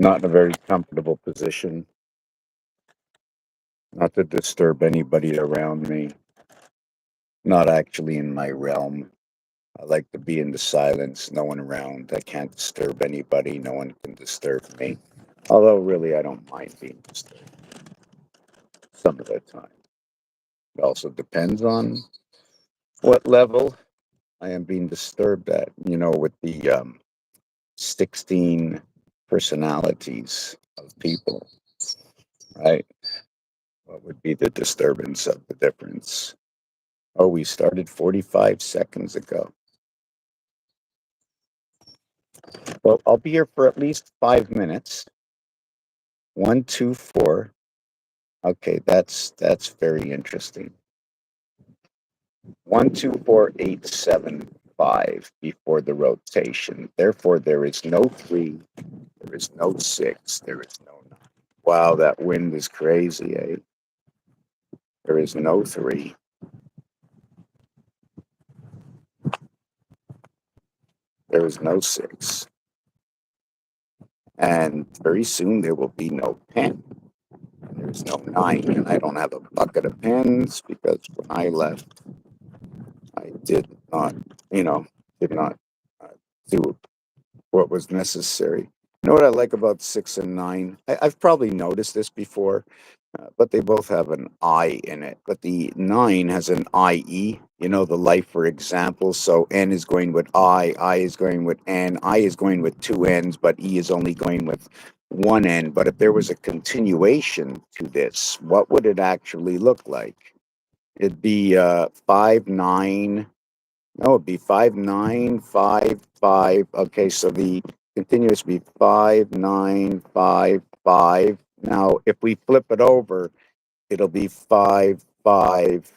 Not in a very comfortable position. Not to disturb anybody around me. Not actually in my realm. I like to be in the silence, no one around. I can't disturb anybody. No one can disturb me. Although, really, I don't mind being disturbed some of the time. It also depends on what level I am being disturbed at. With the 16 personalities of people, right? What would be the disturbance of the difference? Oh, we started 45 seconds ago. Well, I'll be here for at least 5 minutes. 1, 2, 4. Okay, that's very interesting. 1, 2, 4, 8, 7, 5 before the rotation. Therefore, there is no 3, there is no 6, there is no 9. Wow, that wind is crazy, eh? There is no 3. There is no 6. And very soon there will be no 10. And there's no 9. And I don't have a bucket of pens because when I left, I did not, uh, do what was necessary. You know what I like about 6 and 9? I've probably noticed this before, but they both have an I in it. But the 9 has an IE, the life for example. So N is going with I is going with N, I is going with 2 N's, but E is only going with 1 N. But if there was a continuation to this, what would it actually look like? It'd be 5, 9. No, it'd be 5, 9, 5, 5. Okay, so the continuous would be 5, 9, 5, 5. Now, if we flip it over, it'll be 5, 5,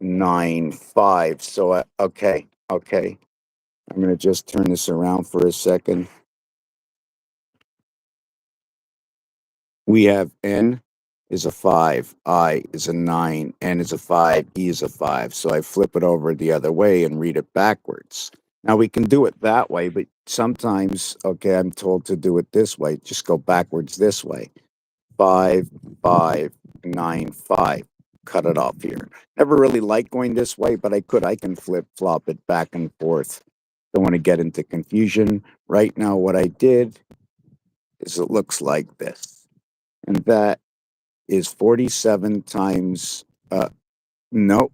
9, 5. So, okay. I'm going to just turn this around for a second. We have N is a 5, I is a 9, N is a 5, E is a 5. So I flip it over the other way and read it backwards. Now we can do it that way, but sometimes, okay, I'm told to do it this way. Just go backwards this way. 5, 5, 9, 5. Cut it off here. Never really liked going this way, but I can flip flop it back and forth. Don't want to get into confusion. Right now, what I did is it looks like this. And that is 47 times, no,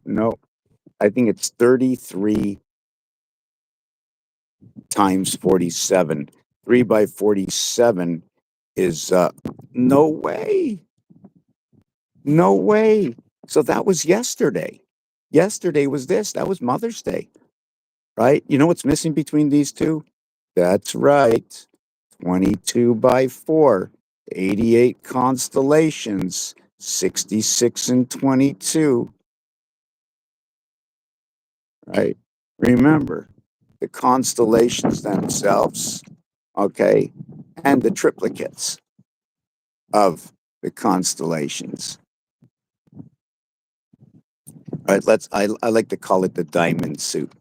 I think it's 33 times 47. 3 by 47 is, no way. No way. So that was yesterday. Yesterday was this. That was Mother's Day, right? You know what's missing between these two? That's right. 22 by 4, 88 constellations, 66 and 22. Right? Remember, the constellations themselves, okay, and the triplicates of the constellations. Right? I like to call it the diamond suit.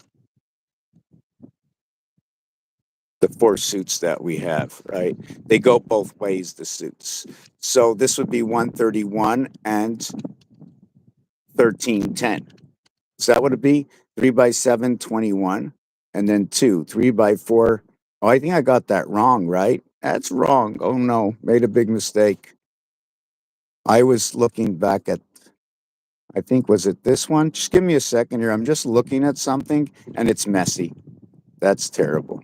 The 4 suits that we have, right? They go both ways, the suits. So this would be 131 and 1310. So that would be 3 by 7, 21, and then 2, 3 by 4. Oh, I think I got that wrong, right? That's wrong. Oh no, made a big mistake. I was looking back at, I think, was it this one? Just give me a second here. I'm just looking at something and it's messy. That's terrible.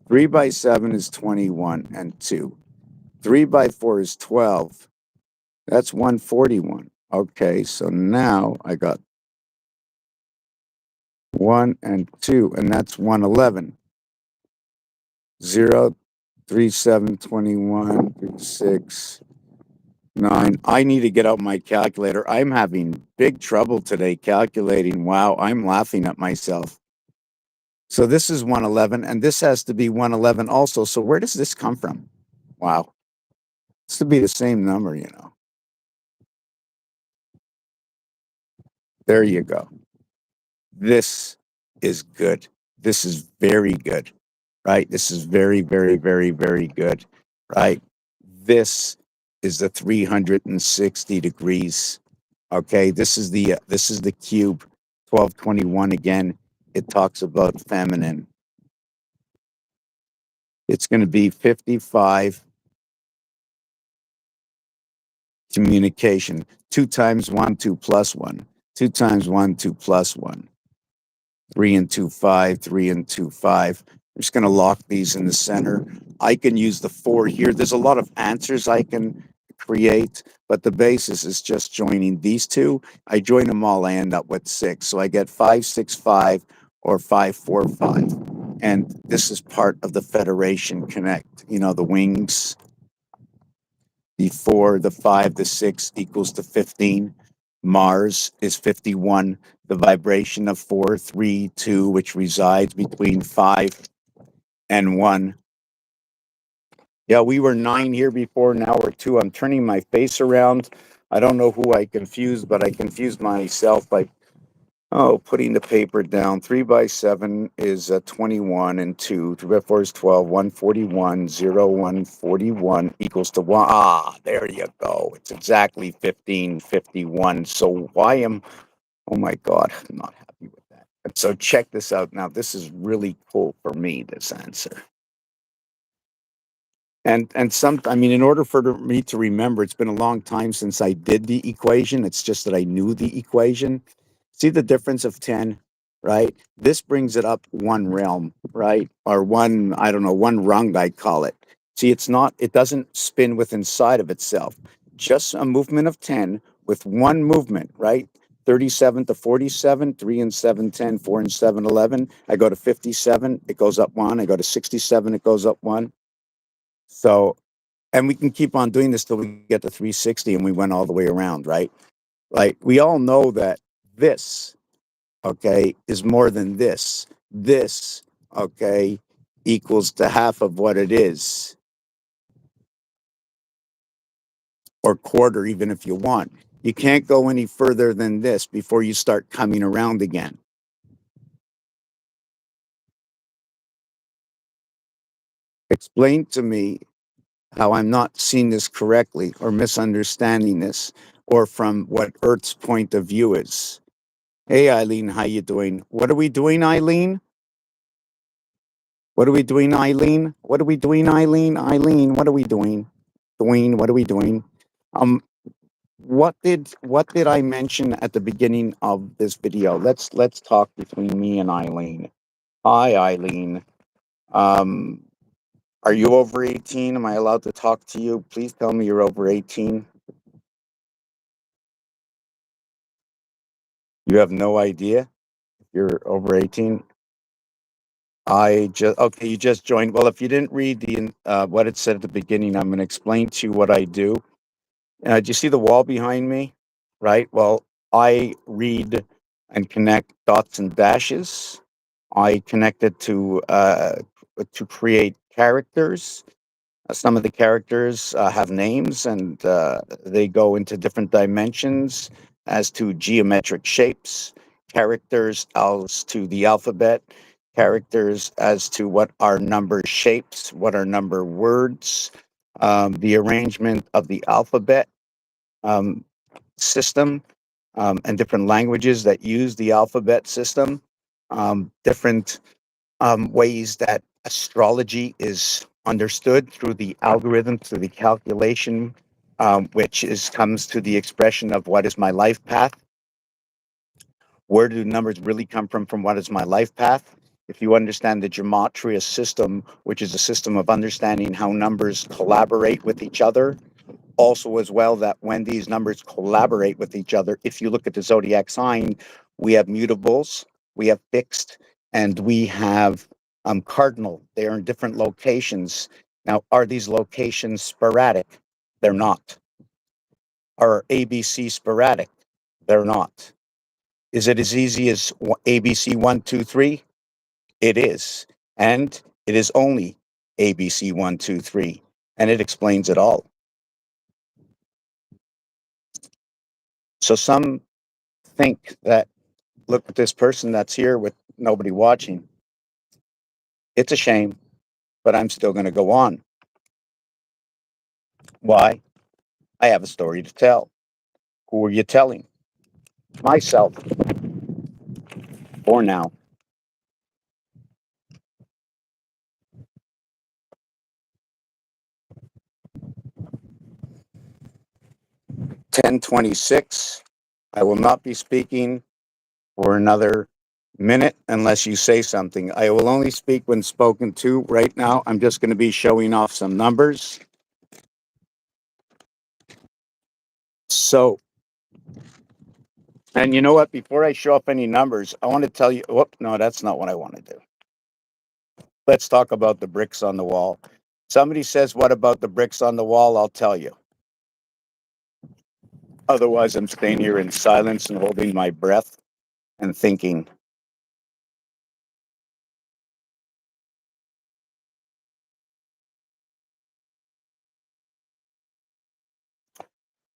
3 by 7 is 21 and 2. 3 by 4 is 12. That's 141. Okay, so now I got 1 and 2, and that's 111. 0, 3, 7, 21, 6, 9. I need to get out my calculator. I'm having big trouble today calculating. Wow, I'm laughing at myself. So this is 111, and this has to be 111 also. So where does this come from? Wow. It's to be the same number, There you go. This is good. This is very good, right? This is very, very, very, very good, right? This is the 360 degrees. Okay, this is the cube 1221 again. It talks about feminine. It's going to be 55 communication. 2 times 1, 2 plus 1. 2 times 1, 2 plus 1. 3 and 2, 5, 3 and 2, 5. I'm just going to lock these in the center. I can use the 4 here. There's a lot of answers I can create, but the basis is just joining these two. I join them all, I end up with 6. So I get 5, 6, 5 or 5, 4, 5. And this is part of the Federation Connect, you know, the wings. The 4, the 5, the 6 equals to 15. Mars is 51. The vibration of 4, 3, 2, which resides between 5 and 1. Yeah, we were 9 here before, now we're 2. I'm turning my face around. I don't know who I confused, but I confused myself by putting the paper down. 3 by 7 is 21 and 2. 3 by 4 is 12. 141, 0, 141 equals to 1. Ah, there you go. It's exactly 1551. So oh my God, I'm not happy with that. And so check this out. Now, this is really cool for me, this answer. And some, I mean, in order for me to remember, it's been a long time since I did the equation. It's just that I knew the equation. See the difference of 10, right? This brings it up one realm, right? Or one, I don't know, one rung, I call it. See, it doesn't spin with inside of itself. Just a movement of 10 with one movement, right? 37 to 47, 3 and 7, 10, 4 and 7, 11. I go to 57, it goes up 1. I go to 67, it goes up 1. So, and we can keep on doing this till we get to 360 and we went all the way around, right? Like we all know that this, okay, is more than this. This, okay, equals to half of what it is, or quarter, even if you want. You can't go any further than this before you start coming around again. Explain to me how I'm not seeing this correctly or misunderstanding this, or from what Earth's point of view is. Hey, Eileen, how you doing? What are we doing, Eileen? What are we doing, Eileen? What are we doing, Eileen? Eileen, what are we doing? What are we doing? Um, what did I mention at the beginning of this video? Let's talk between me and Eileen. Hi, Eileen. Um, are you over 18? Am I allowed to talk to you? Please tell me you're over 18. You have no idea if you're over 18? Okay, you just joined. Well, if you didn't read the what it said at the beginning, I'm going to explain to you what I do. Do you see the wall behind me? Right. Well, I read and connect dots and dashes. I connect it to create characters. Some of the characters have names, and they go into different dimensions as to geometric shapes, characters as to the alphabet, characters as to what are number shapes, what are number words, the arrangement of the alphabet um, system, and different languages that use the alphabet system, different ways that astrology is understood through the algorithm, through the calculation, which comes to the expression of what is my life path. Where do numbers really come from what is my life path? If you understand the gematria system, which is a system of understanding how numbers collaborate with each other, also as well that when these numbers collaborate with each other, if you look at the zodiac sign, we have mutables, we have fixed, and we have cardinal. They are in different locations. Now, are these locations sporadic? They're not. Are ABC sporadic? They're not. Is it as easy as ABC 1, 2, 3? It is. And it is only ABC 1, 2, 3. And it explains it all. So some think that, look at this person that's here with nobody watching. It's a shame. but I'm still going to go on. Why? I have a story to tell. Who are you telling? Myself. For now. 10:26. I will not be speaking for another minute unless you say something. I will only speak when spoken to. Right now, I'm just going to be showing off some numbers. So, and you know what? Before I show up any numbers, I want to tell you, whoop, no, that's not what I want to do. Let's talk about the bricks on the wall. Somebody says, what about the bricks on the wall? I'll tell you. Otherwise, I'm staying here in silence and holding my breath and thinking.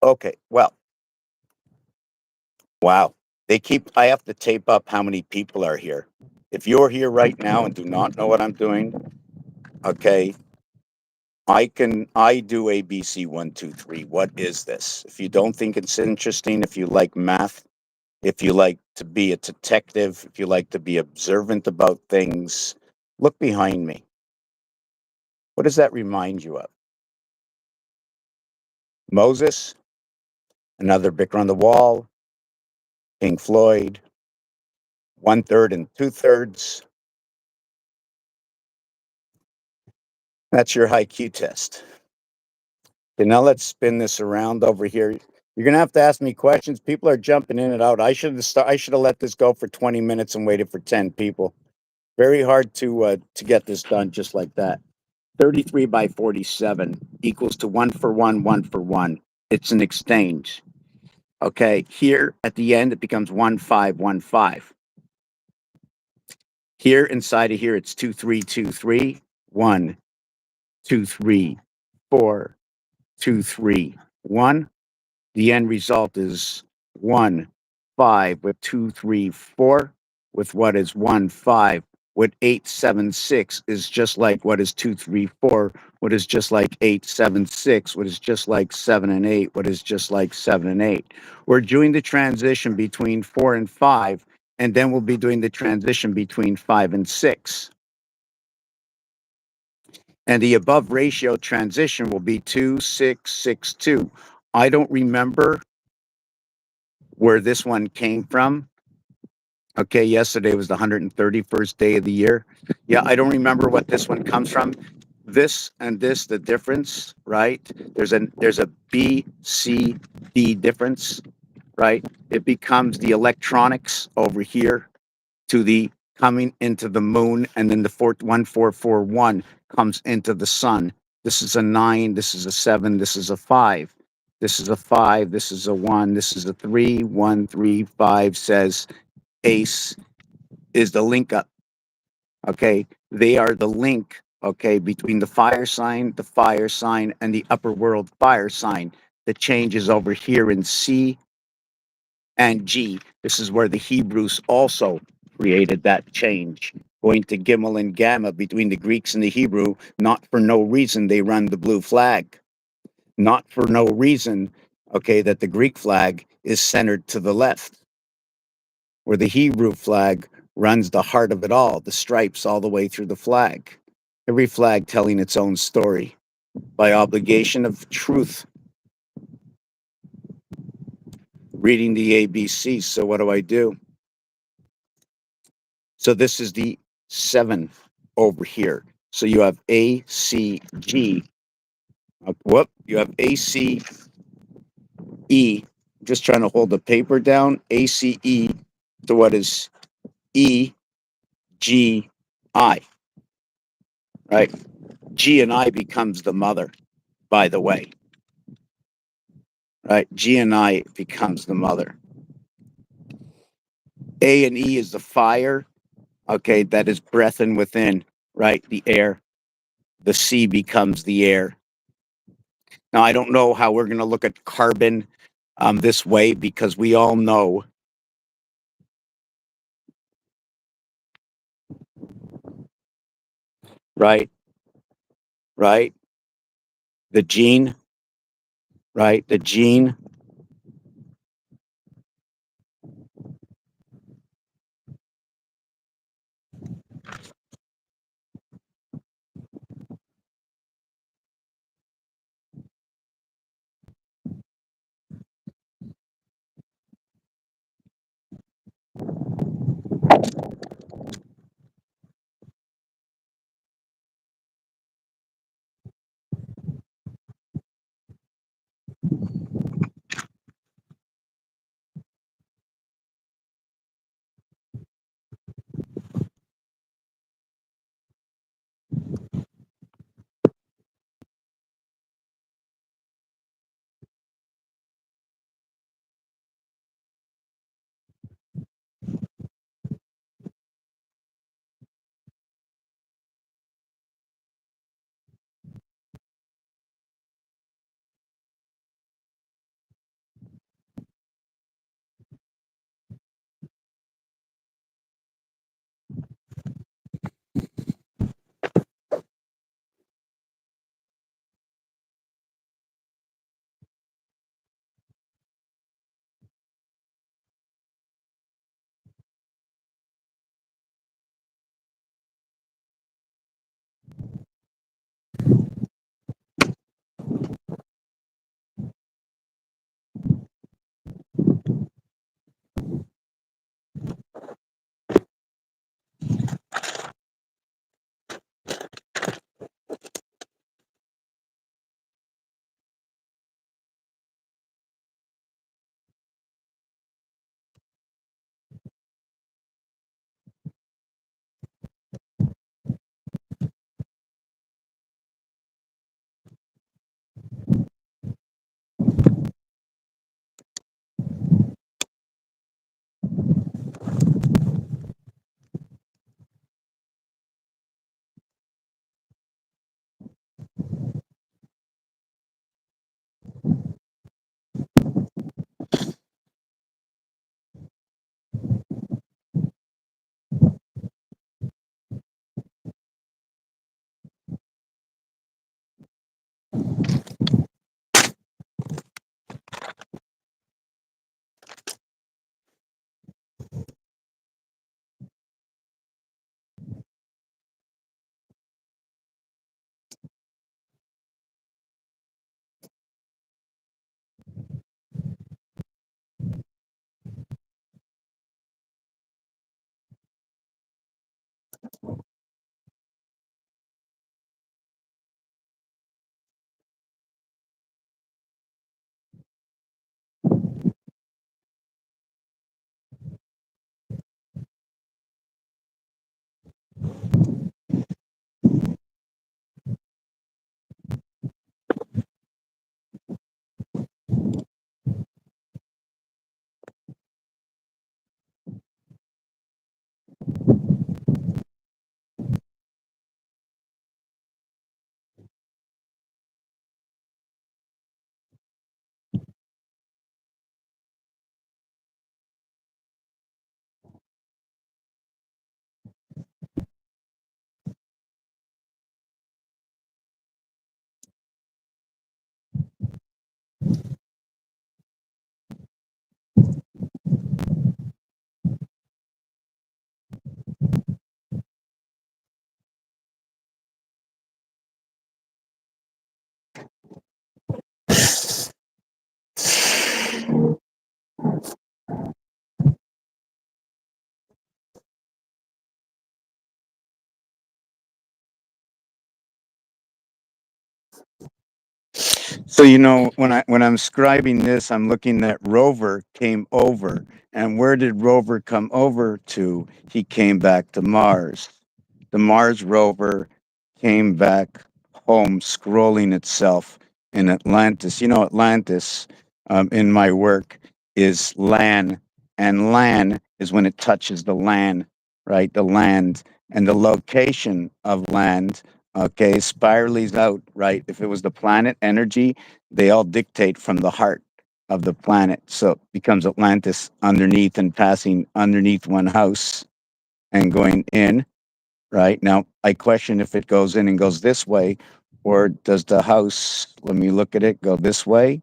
Okay, well, wow. I have to tape up how many people are here. If you're here right now and do not know what I'm doing, okay, I do ABC 1, 2, 3. What is this? If you don't think it's interesting, if you like math, if you like to be a detective, if you like to be observant about things, look behind me. What does that remind you of? Moses, another brick on the wall, Pink Floyd, 1/3 and 2/3. That's your IQ test. Okay, now let's spin this around over here. You're gonna have to ask me questions. People are jumping in and out. I should have let this go for 20 minutes and waited for 10 people. Very hard to get this done just like that. 33 by 47 equals to 1 for 1, 1 for 1. It's an exchange. Okay, here at the end it becomes 1, 5, 1, 5. Here inside of here it's 2, 3, 2, 3. 1, 2, 3, 4, 2, 3, 1. The end result is 1, 5 with 2, 3, 4 with what is 1, 5 with 8, 7, 6 is just like what is 2, 3, 4. What is just like 8, 7, 6. What is just like 7 and 8. What is just like 7 and 8. We're doing the transition between 4 and 5, and then we'll be doing the transition between 5 and 6. And the above ratio transition will be 2, 6, 6, 2. I don't remember where this one came from. Okay, yesterday was the 131st day of the year. Yeah, I don't remember what this one comes from. This and this, the difference, right? There's a B, C, D difference, right? It becomes the electronics over here to the coming into the moon, and then the 1441 comes into the sun. This is a 9, this is a 7, this is a 5. This is a 5, this is a 1, this is a 3. 1, 3, 5 says ACE is the link up. Okay, they are the link, okay, between the fire sign, and the upper world fire sign. The change is over here in C and G. This is where the Hebrews also created that change. Going to Gimel and Gamma between the Greeks and the Hebrew, not for no reason they run the blue flag. Not for no reason, okay, that the Greek flag is centered to the left, where the Hebrew flag runs the heart of it all, the stripes all the way through the flag. Every flag telling its own story by obligation of truth. Reading the ABCs. So what do? So this is the 7 over here. So you have A, C, G. You have A, C, E. I'm just trying to hold the paper down. A, C, E to what is E, G, I. Right? G and I becomes the mother, by the way. Right? G and I becomes the mother. A and E is the fire. Okay, that is breath and within, right? The air. The C becomes the air. Now, I don't know how we're going to look at carbon this way, because we all know, right, right? The gene, right? The gene. So when I'm scribing this, I'm looking that Rover came over, and where did Rover come over to? He came back to Mars. The Mars rover came back home, scrolling itself in Atlantis. Atlantis in my work is land, and land is when it touches the land, right? The land and the location of land. Okay, spirals out, right? If it was the planet energy, they all dictate from the heart of the planet. So it becomes Atlantis underneath and passing underneath one house and going in, right? Now, I question if it goes in and goes this way, Or does the house, let me look at it, go this way?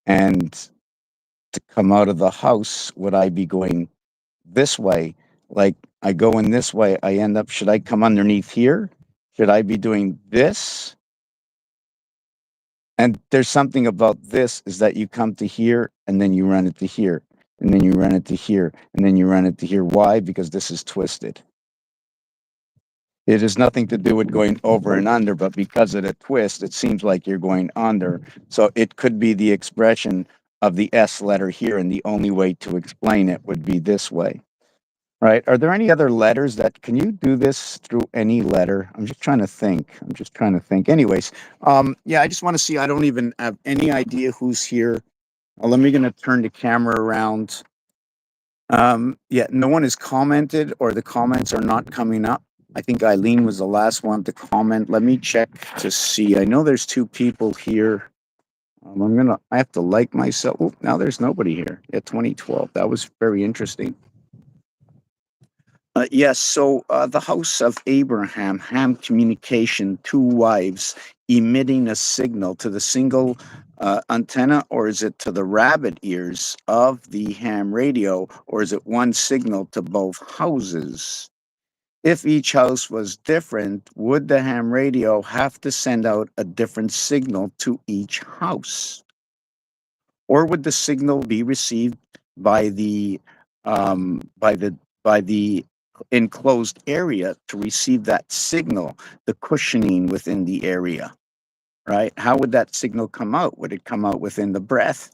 And to come out of the house, would I be going this way? Like I go in this way, I end up, should I come underneath here? Should I be doing this? And there's something about this is that you come to here and then you run it to here and then you run it to here and then you run it to here. Why? Because this is twisted. It has nothing to do with going over and under, but because of the twist, it seems like you're going under. So it could be the expression of the S letter here, and the only way to explain it would be this way. Right? Are there any other letters that can you do this through any letter? I'm just trying to think. Anyways, yeah, I just want to see. I don't even have any idea who's here. Let me gonna turn the camera around. Yeah, no one has commented, or the comments are not coming up. I think Eileen was the last one to comment. Let me check to see. I know there's two people here. I have to like myself. Oh, now there's nobody here. Yeah, 2012. That was very interesting. Yes, so the house of Abraham, ham communication, two wives emitting a signal to the single antenna, or is it to the rabbit ears of the ham radio, or is it one signal to both houses? If each house was different, would the ham radio have to send out a different signal to each house? Or would the signal be received by the um, by the by the enclosed area to receive that signal, the cushioning within the area, right? How would that signal come out? Would it come out within the breath?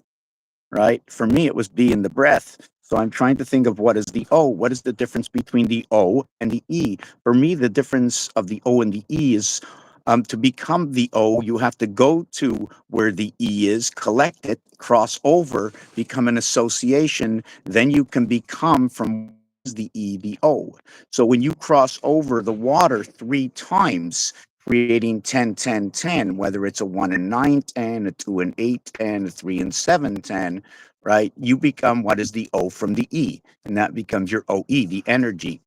Right? For me, it was B in the breath. So I'm trying to think of what is the O. What is the difference between the O and the E? For me, the difference of the O and the E is to become the O, you have to go to where the E is, collect it, cross over, become an association. Then you can become from the E, the O. So when you cross over the water 3 times, creating 10, 10, 10, whether it's a 1 and 9, 10, a 2 and 8, 10, a 3 and 7, 10, right? You become what is the O from the E, and that becomes your OE, the energy,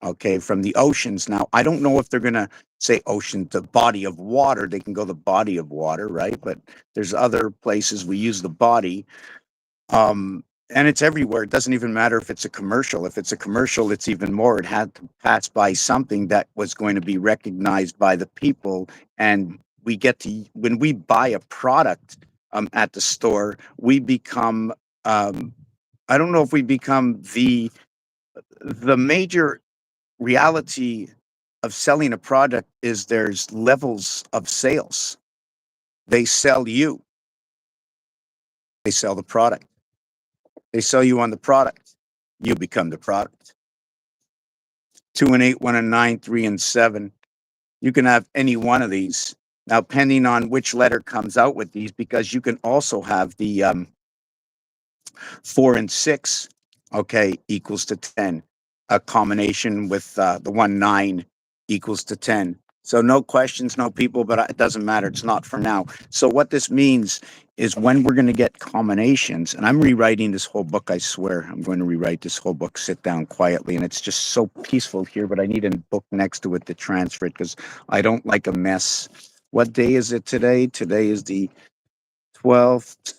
okay, from the oceans. Now, I don't know if they're going to say ocean, the body of water. They can go the body of water, right? But there's other places we use the body. And it's everywhere. It doesn't even matter if it's a commercial. If it's a commercial, it's even more. It had to pass by something that was going to be recognized by the people. And we get to, when we buy a product at the store, we become, I don't know if we become the major reality of selling a product is there's levels of sales. They sell you, they sell the product. They sell you on the product. You become the product. 2 and 8, 1 and 9, 3 and 7. You can have any one of these. Now, depending on which letter comes out with these, because you can also have the 4 and 6, okay, equals to 10. A combination with the 1, 9 equals to 10. So no questions, no people, but it doesn't matter. It's not for now. So what this means is when we're going to get combinations, and I'm rewriting this whole book, I swear, I'm going to rewrite this whole book, sit down quietly, and it's just so peaceful here, but I need a book next to it to transfer it because I don't like a mess. What day is it today? Today is the 12th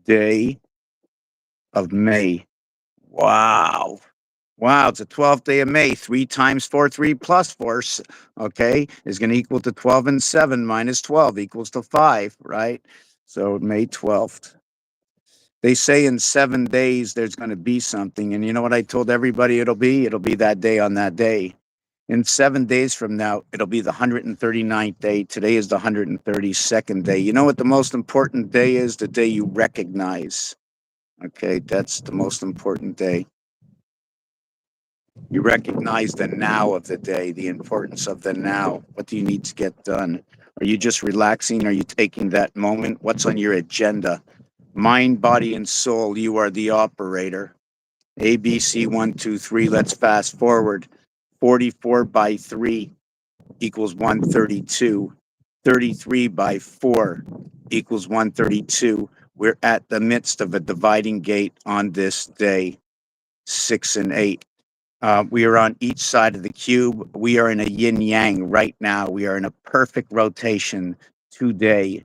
day of May. Wow. Wow, it's the 12th day of May. 3 times 4, 3 plus 4, okay, is going to equal to 12 and 7 minus 12 equals to 5, right? So May 12th. They say in 7 days there's going to be something. And you know what I told everybody it'll be? It'll be that day on that day. In 7 days from now, it'll be the 139th day. Today is the 132nd day. You know what the most important day is? The day you recognize. Okay, that's the most important day. You recognize the now of the day, the importance of the now. What do you need to get done? Are you just relaxing? Are you taking that moment? What's on your agenda? Mind, body, and soul, you are the operator. A, B, C, 1, 2, 3. Let's fast forward. 44 by 3 equals 132. 33 by 4 equals 132. We're at the midst of a dividing gate on this day, 6 and 8. We are on each side of the cube. We are in a yin yang right now. We are in a perfect rotation today.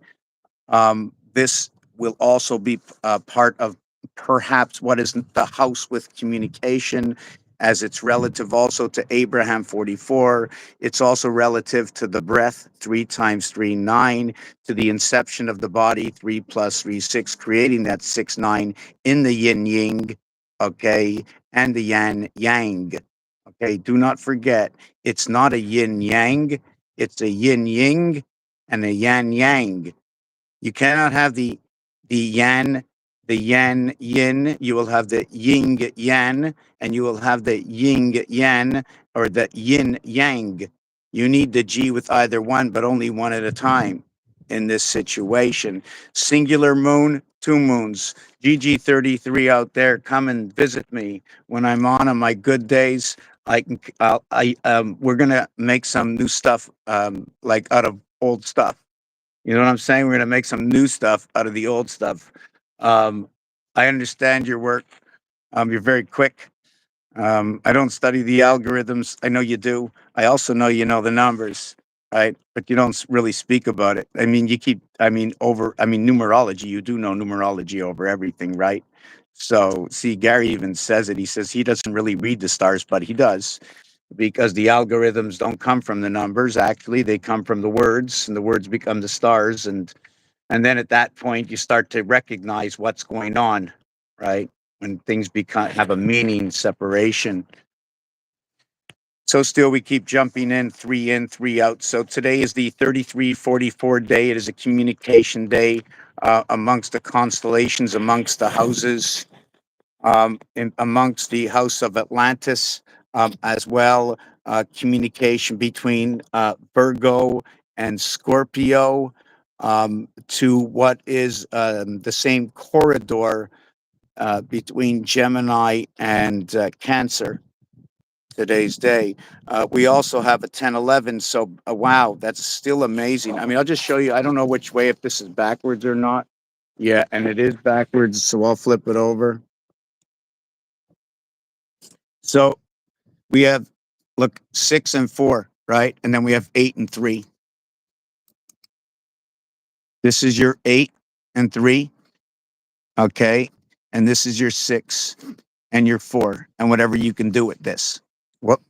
This will also be part of perhaps what is the house with communication, as it's relative also to Abraham 44. It's also relative to the breath, 3 times 3, 9, to the inception of the body, 3 plus 3, 6, creating that 6, 9 in the yin yang, okay, and the yan yang. Okay, do not forget, it's not a yin yang, it's a yin yang and a yan yang. You cannot have the yan, the yan yin. You will have the yin yan, and you will have the yin yan or the yin yang. You need the G with either one, but only one at a time in this situation. Singular moon, 2 moons. GG33 out there, come and visit me when I'm on my good days. We're gonna make some new stuff, like out of old stuff. You know what I'm saying? We're gonna make some new stuff out of the old stuff. Um, I understand your work. You're very quick. I don't study the algorithms. I know you do. I also know you know the numbers, right? But you don't really speak about it. I mean, numerology. You do know numerology over everything, right? So, see, Gary even says it. He says he doesn't really read the stars, but he does, because the algorithms don't come from the numbers. Actually, they come from the words, and the words become the stars. And then at that point, you start to recognize what's going on, right? When things have a meaning separation. So still, we keep jumping in, 3 out. So today is the 3344 day. It is a communication day amongst the constellations, amongst the houses, amongst the house of Atlantis, as well. Communication between Virgo and Scorpio, to what is the same corridor between Gemini and Cancer. Today's day. We also have a 1011. So, wow, that's still amazing. I mean, I'll just show you. I don't know which way, if this is backwards or not. Yeah, and it is backwards. So I'll flip it over. So we have, look, 6 and 4, right? And then we have 8 and 3. This is your 8 and 3. Okay. And this is your 6 and your 4, and whatever you can do with this. Whoop.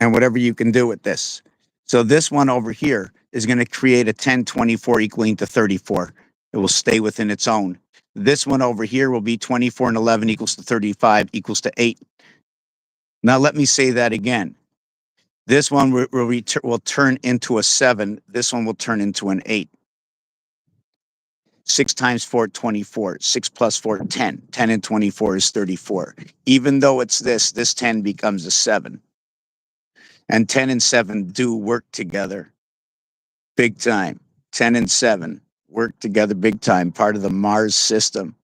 And whatever you can do with this. So this one over here is going to create a 1024 equaling to 34. It will stay within its own. This one over here will be 24 and 11 equals to 35 equals to 8. Now let me say that again. This one will turn into a 7. This one will turn into an 8. 6 times 4, 24. 6 plus 4, 10. 10 and 24 is 34. Even though it's this 10 becomes a 7. And 10 and 7 do work together big time. 10 and 7 work together big time. Part of the Mars system.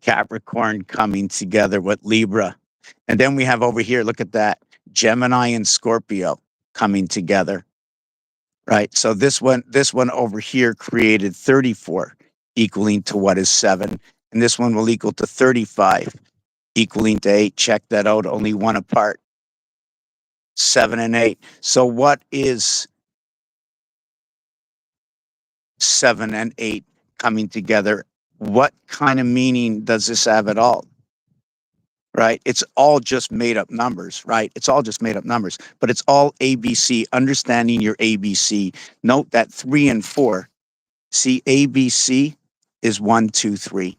Capricorn coming together with Libra. And then we have over here, look at that, Gemini and Scorpio coming together. Right? So this one over here created 34, equaling to what is 7. And this one will equal to 35, equaling to 8. Check that out, only one apart. 7 and 8. So what is 7 and 8 coming together? What kind of meaning does this have at all? Right? It's all just made up numbers, right? It's all just made up numbers, but it's all ABC, understanding your ABC. Note that 3 and 4, see, ABC is 1, 2, 3.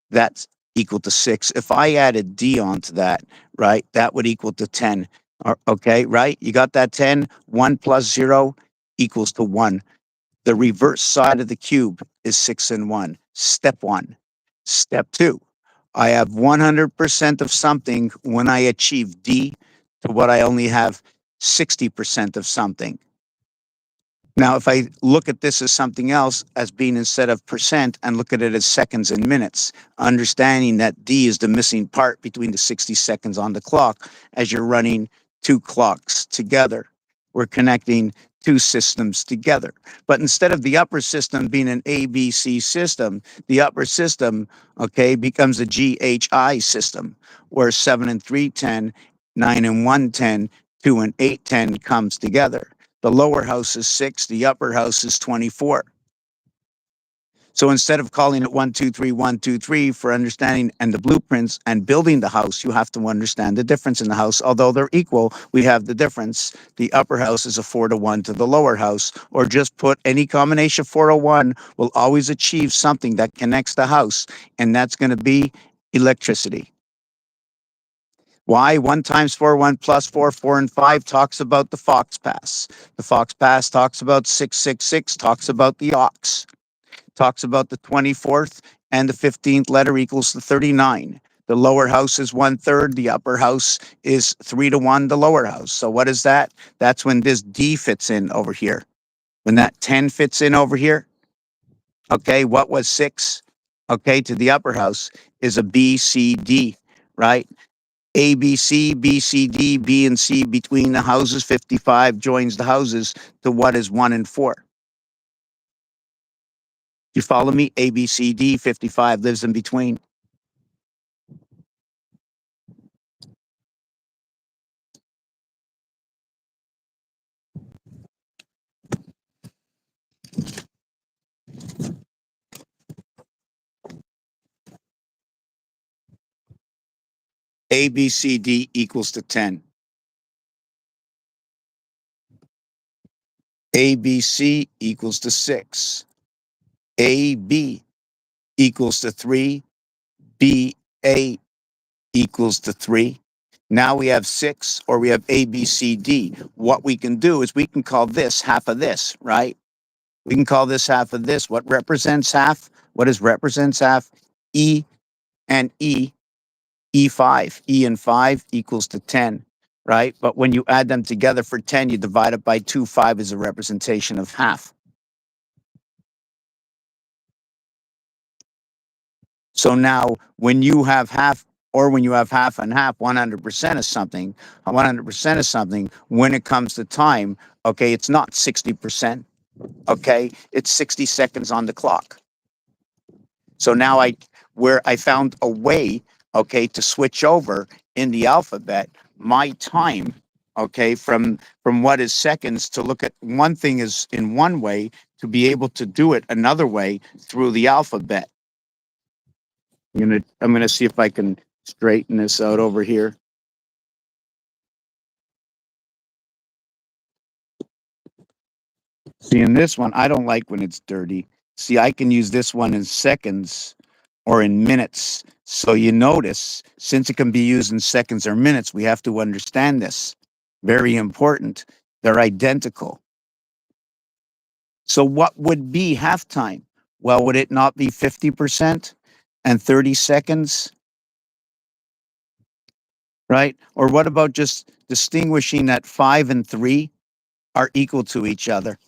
That's equal to 6. If I added D onto that, right, that would equal to 10. Okay, right? You got that 10? 1 plus 0 equals to 1. The reverse side of the cube is 6 and 1. Step 1. Step 2. I have 100% of something when I achieve D to what I only have 60% of something. Now, if I look at this as something else, as being instead of percent, and look at it as seconds and minutes, understanding that D is the missing part between the 60 seconds on the clock as you're running 2 clocks together. We're connecting 2 systems together. But instead of the upper system being an ABC system, the upper system, okay, becomes a GHI system, where 7 and 3, 10 9 and 1, 10, 2 and 8, 10 comes together. The lower house is 6, the upper house is 24. So instead of calling it 1, 2, 3, 1, 2, 3 for understanding and the blueprints and building the house, you have to understand the difference in the house. Although they're equal, we have the difference. The upper house is a 4-to-1 to the lower house, or just put any combination 4-to-1 will always achieve something that connects the house, and that's going to be electricity. Why? 1 times 4, 1 plus 4, 4 and 5 talks about the fox pass. The fox pass talks about 666, talks about the ox. Talks about the 24th and the 15th letter equals the 39. The lower house is 1/3. The upper house is 3-to-1, the lower house. So what is that? That's when this D fits in over here. When that 10 fits in over here. Okay, what was 6? Okay, to the upper house is a B, C, D, right? A, B, C, B, C, D, B, and C between the houses. 55 joins the houses to what is 1 and 4. You follow me? A, B, C, D, 55 lives in between. A, B, C, D equals to 10. A, B, C equals to 6. A, B equals to 3. B, A equals to 3. Now we have 6, or we have A, B, C, D. What we can do is we can call this half of this, right? We can call this half of this. What represents half? What is represents half? E and E, E5. E and 5 equals to 10, right? But when you add them together for 10, you divide it by 2. 5 is a representation of half. So now when you have half, or when you have half and half, 100% of something, 100% of something, when it comes to time, okay, it's not 60%, okay, it's 60 seconds on the clock. So now where I found a way, okay, to switch over in the alphabet, my time, okay, from what is seconds to look at one thing is in one way, to be able to do it another way through the alphabet. I'm gonna see if I can straighten this out over here. See, in this one, I don't like when it's dirty. See, I can use this one in seconds or in minutes. So you notice, since it can be used in seconds or minutes, we have to understand this. Very important. They're identical. So what would be halftime? Well, would it not be 50% and 30 seconds? Right? Or what about just distinguishing that 5 and 3 are equal to each other?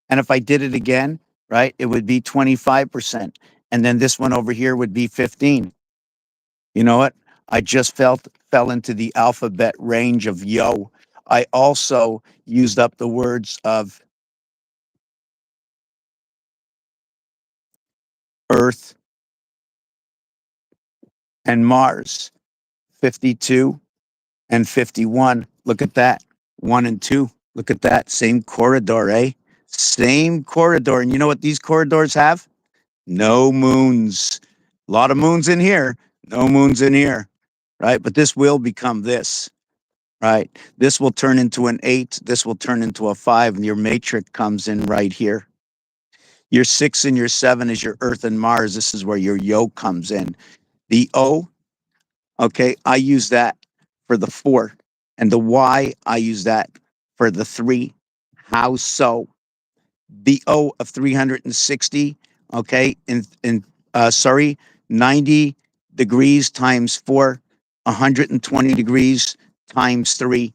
And if I did it again, right, it would be 25%. And then this one over here would be 15. You know what? I just fell into the alphabet range of yo. I also used up the words of Earth and Mars. 52 and 51. Look at that. 1 and 2. Look at that. Same corridor, eh? Same corridor. And you know what these corridors have? No moons. A lot of moons in here. No moons in here. Right? But this will become this. Right? This will turn into an 8. This will turn into a 5. And your matrix comes in right here. Your 6 and your 7 is your Earth and Mars. This is where your yo comes in. The O, okay, I use that for the 4. And the Y, I use that for the 3. How so? The O of 360, okay, in 90 degrees times 4, 120 degrees times 3.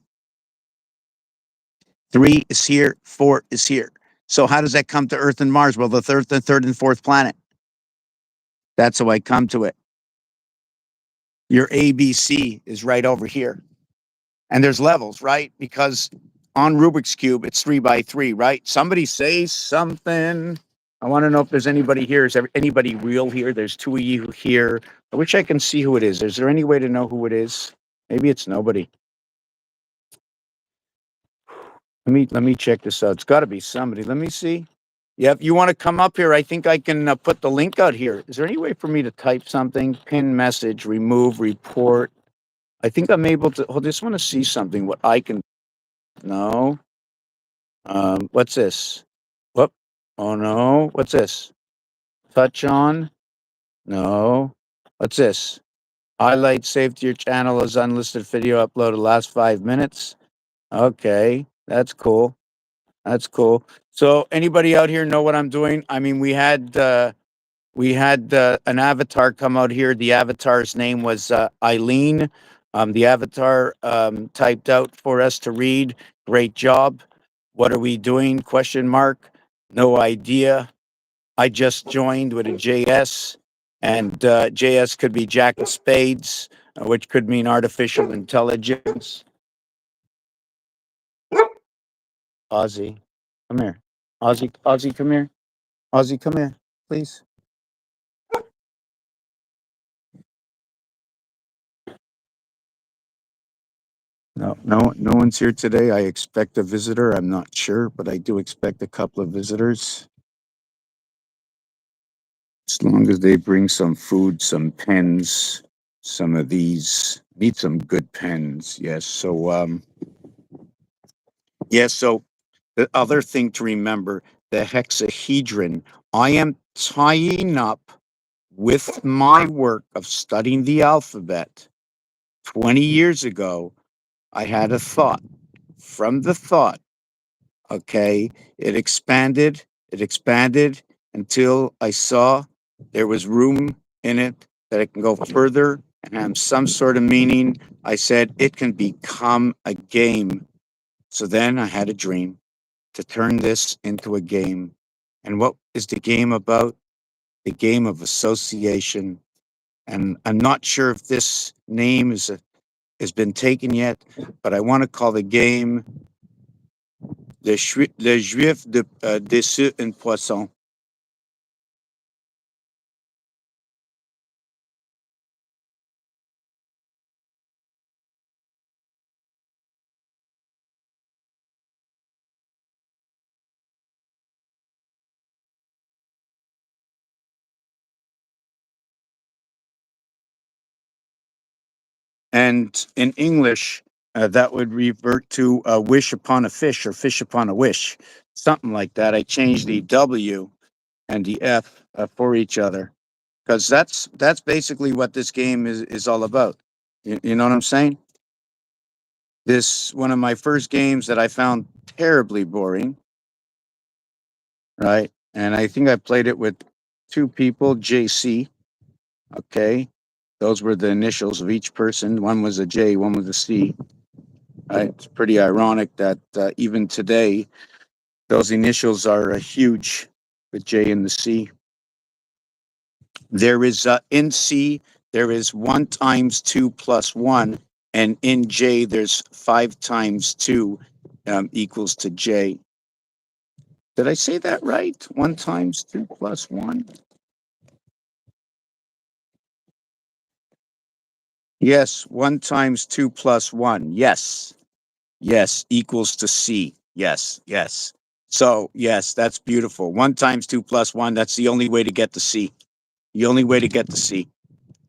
3 is here, 4 is here. So how does that come to Earth and Mars? Well, the third and fourth planet. That's how I come to it. Your ABC is right over here. And there's levels, right? Because on Rubik's Cube, it's 3 by 3, right? Somebody say something. I want to know if there's anybody here. Is there anybody real here? There's 2 of you here. I wish I can see who it is. Is there any way to know who it is? Maybe it's nobody. Let me check this out. It's got to be somebody. Let me see. Yeah, if you want to come up here, I think I can put the link out here. Is there any way for me to type something? Pin message, remove, report. I think I'm able to. Oh, just want to see something. What I can. No. What's this? Whoop. Oh no. What's this? Touch on. No. What's this? Highlight saved to your channel as unlisted video uploaded last 5 minutes. Okay, that's cool. That's cool. So anybody out here know what I'm doing? I mean, we had an avatar come out here. The avatar's name was Eileen. The avatar typed out for us to read. Great job. What are we doing? Question mark. No idea. I just joined with a JS, and JS could be Jack of Spades, which could mean artificial intelligence. Ozzy, come here. Ozzy, come here. Ozzy, come here, please. No one's here today. I expect a visitor. I'm not sure, but I do expect a couple of visitors. As long as they bring some food, some pens, some of these. Need some good pens. Yes. So the other thing to remember, the hexahedron. I am tying up with my work of studying the alphabet. 20 years ago, I had a thought. From the thought, okay, it expanded until I saw there was room in it that it can go further and have some sort of meaning. I said it can become a game. So then I had a dream to turn this into a game. And what is the game about? The game of association. And I'm not sure if this name has been taken yet, but I want to call the game le Juif déçu un poisson. And in English, that would revert to a wish upon a fish or fish upon a wish, something like that. I changed the W and the F for each other because that's basically what this game is all about. You know what I'm saying? This one of my first games that I found terribly boring, right? And I think I played it with two people, JC. Okay, those were the initials of each person. One was a J, one was a C. Right? It's pretty ironic that even today, those initials are huge, the J and the C. There is in C, there is 1 times 2 plus 1, and in J, there's 5 times 2 equals to J. Did I say that right? 1 times 2 plus 1? Yes, 1 times 2 plus 1. Yes. Yes, equals to C. Yes, yes. So, yes, that's beautiful. 1 times 2 plus 1, that's the only way to get to C. The only way to get to C,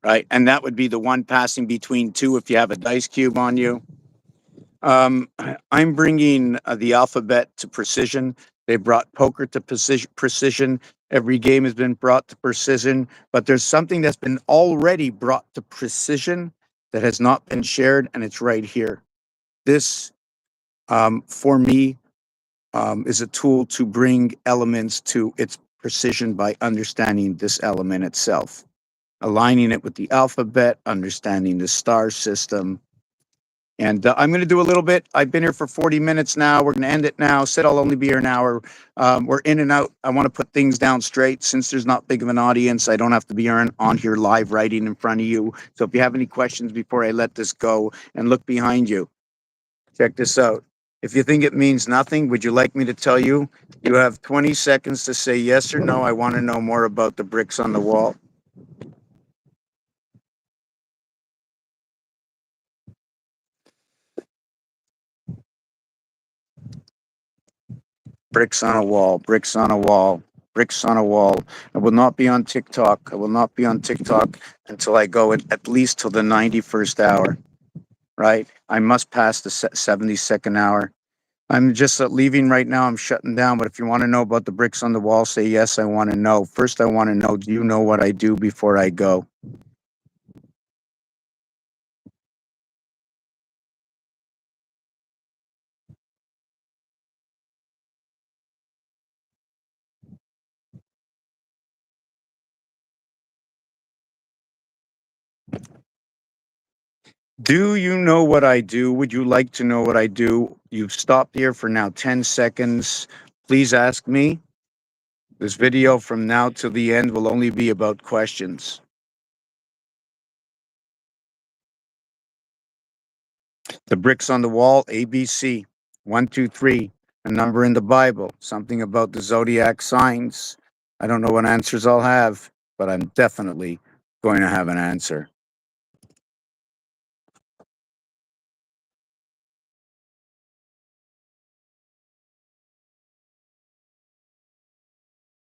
right? And that would be the one passing between two if you have a dice cube on you. I'm bringing the alphabet to precision. They brought poker to precision. Every game has been brought to precision, but there's something that's been already brought to precision that has not been shared, and it's right here. This, for me, is a tool to bring elements to its precision by understanding this element itself, aligning it with the alphabet, understanding the star system. And I'm going to do a little bit. I've been here for 40 minutes now. We're going to end it now. Said I'll only be here an hour. We're in and out. I want to put things down straight. Since there's not big of an audience, I don't have to be on here live writing in front of you. So if you have any questions before I let this go, and look behind you, check this out. If you think it means nothing, would you like me to tell you? You have 20 seconds to say yes or no. I want to know more about the bricks on the wall. bricks on a wall, bricks on a wall, bricks on a wall. I will not be on TikTok. I will not be on TikTok until I go at least till the 91st hour, right? I must pass the 72nd hour. I'm just leaving right now. I'm shutting down. But if you want to know about the bricks on the wall, say yes, I want to know. First, I want to know, do you know what I do before I go? Do you know what I do? Would you like to know what I do? You've stopped here for now 10 seconds. Please ask me. This video from now till the end will only be about questions. The bricks on the wall, ABC, 1, 2, 3, a number in the Bible, something about the zodiac signs. I don't know what answers I'll have, but I'm definitely going to have an answer.